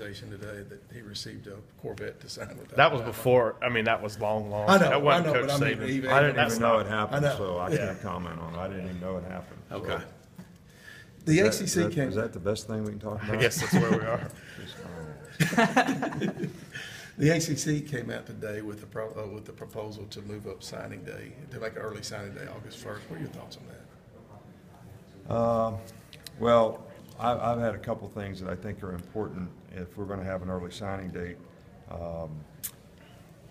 accusation today that he received a Corvette to sign with. That was before. I mean, that was long. I know, That wasn't Coach but I mean, Saban. I didn't That's even know not- it happened, I know. so I can't comment on it. I didn't even know it happened. So Okay. The ACC came. Is that the best thing we can talk about? I guess that's where we are. The ACC came out today with the proposal to move up signing day, to make an early signing day, August 1st. What are your thoughts on that? Well, I've had a couple things that I think are important if we're going to have an early signing date.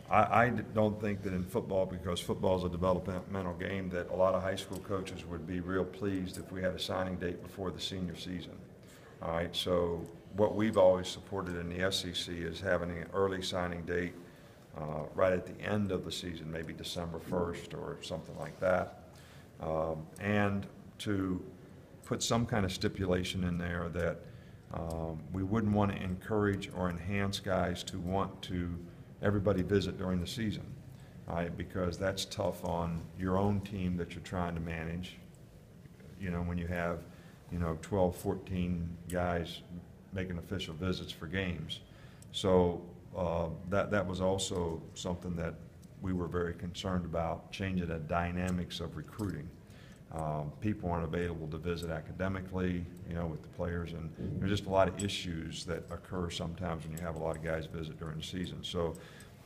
I don't think that in football, because football is a developmental game, that a lot of high school coaches would be real pleased if we had a signing date before the senior season. All right, so what we've always supported in the SEC is having an early signing date right at the end of the season, maybe December 1st or something like that, and to put some kind of stipulation in there that we wouldn't want to encourage or enhance guys to want to everybody visit during the season, because that's tough on your own team that you're trying to manage, when you have 12, 14 guys making official visits for games. So that was also something that we were very concerned about, changing the dynamics of recruiting. People aren't available to visit academically, with the players, and there's just a lot of issues that occur sometimes when you have a lot of guys visit during the season. So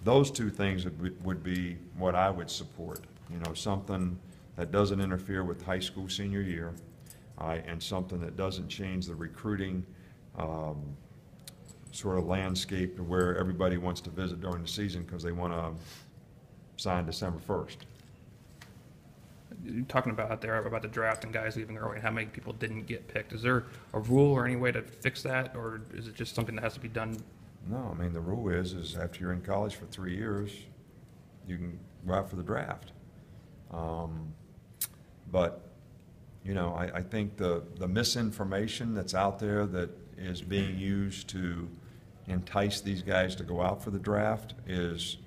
those two things would be what I would support, something that doesn't interfere with high school senior year, and something that doesn't change the recruiting sort of landscape to where everybody wants to visit during the season because they want to sign December 1st. You're talking about out there about the draft and guys leaving early and how many people didn't get picked. Is there a rule or any way to fix that, or is it just something that has to be done? No, I mean, the rule is after you're in college for 3 years, you can go out for the draft. But I think the misinformation that's out there that is being used to entice these guys to go out for the draft is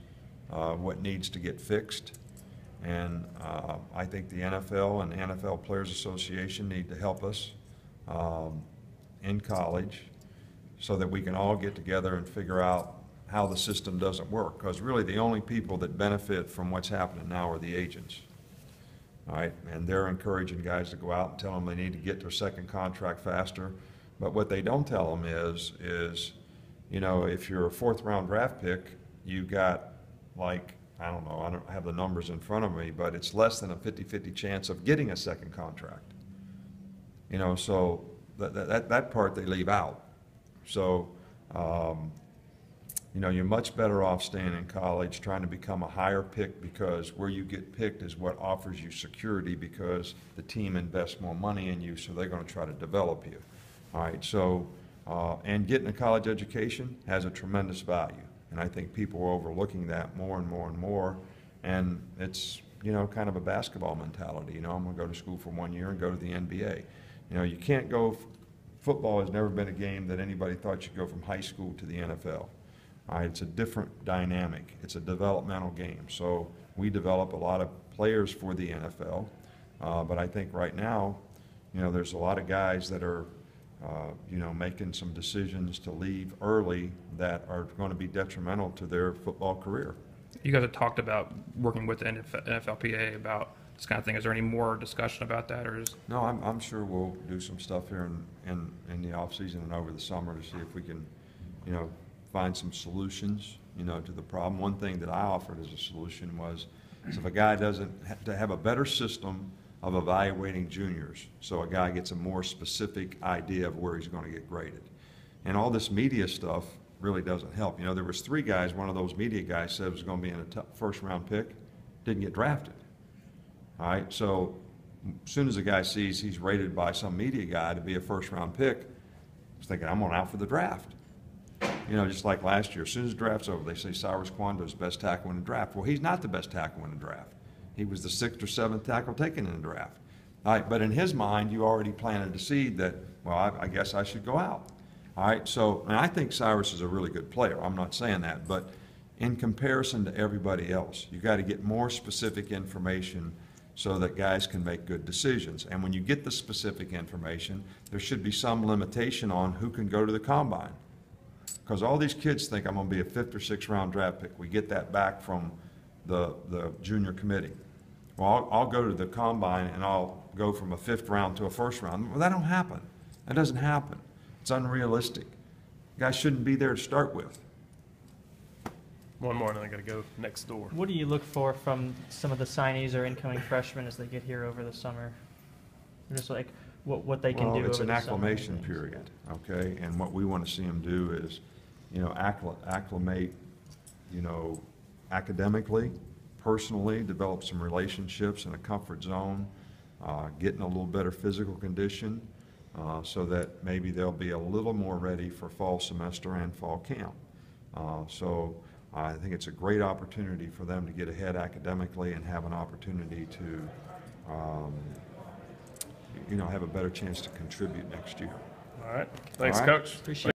what needs to get fixed. And I think the NFL and NFL Players Association need to help us in college so that we can all get together and figure out how the system doesn't work. Because really the only people that benefit from what's happening now are the agents. All right, and they're encouraging guys to go out and tell them they need to get their second contract faster. But what they don't tell them is if you're a fourth-round draft pick, you've got I don't know, I don't have the numbers in front of me, but it's less than a 50-50 chance of getting a second contract. So that part they leave out. So, you're much better off staying in college, trying to become a higher pick, because where you get picked is what offers you security, because the team invests more money in you, so they're going to try to develop you. All right, so, and getting a college education has a tremendous value. And I think people are overlooking that more and more and more. And it's, kind of a basketball mentality. I'm going to go to school for 1 year and go to the NBA. You can't go, football has never been a game that anybody thought you'd go from high school to the NFL. All right, it's a different dynamic. It's a developmental game. So we develop a lot of players for the NFL. But I think right now, there's a lot of guys that are making some decisions to leave early that are going to be detrimental to their football career. You guys have talked about working with the NFLPA about this kind of thing. Is there any more discussion about that, or is? No, I'm sure we'll do some stuff here in the off season and over the summer to see if we can, find some solutions, to the problem. One thing that I offered as a solution was, if a guy doesn't have a better system of evaluating juniors, so a guy gets a more specific idea of where he's going to get graded. And all this media stuff really doesn't help. There was 3 guys, one of those media guys said was going to be in a first-round pick, didn't get drafted. All right, so as soon as a guy sees he's rated by some media guy to be a first-round pick, he's thinking, I'm going out for the draft. Just like last year, as soon as the draft's over, they say Cyrus Kwando's best tackle in the draft. Well, he's not the best tackle in the draft. He was the 6th or 7th tackle taken in the draft. All right, but in his mind, you already planted the seed that, well, I guess I should go out. All right, so, and I think Cyrus is a really good player. I'm not saying that, but in comparison to everybody else, you got to get more specific information so that guys can make good decisions. And when you get the specific information, there should be some limitation on who can go to the combine. Because all these kids think I'm going to be a 5th or 6th round draft pick. We get that back from the junior committee. Well, I'll go to the combine and I'll go from a 5th round to a 1st round. Well, that don't happen. That doesn't happen. It's unrealistic. Guys shouldn't be there to start with. One more, and then I got to go next door. What do you look for from some of the signees or incoming freshmen as they get here over the summer? Just like what they can Well, do it's over an the summer and acclimation things. period, okay? And what we want to see them do is, acclimate, academically, personally, develop some relationships in a comfort zone, get in a little better physical condition, so that maybe they'll be a little more ready for fall semester and fall camp. So I think it's a great opportunity for them to get ahead academically and have an opportunity to, have a better chance to contribute next year. All right. Thanks, All right. Coach. Appreciate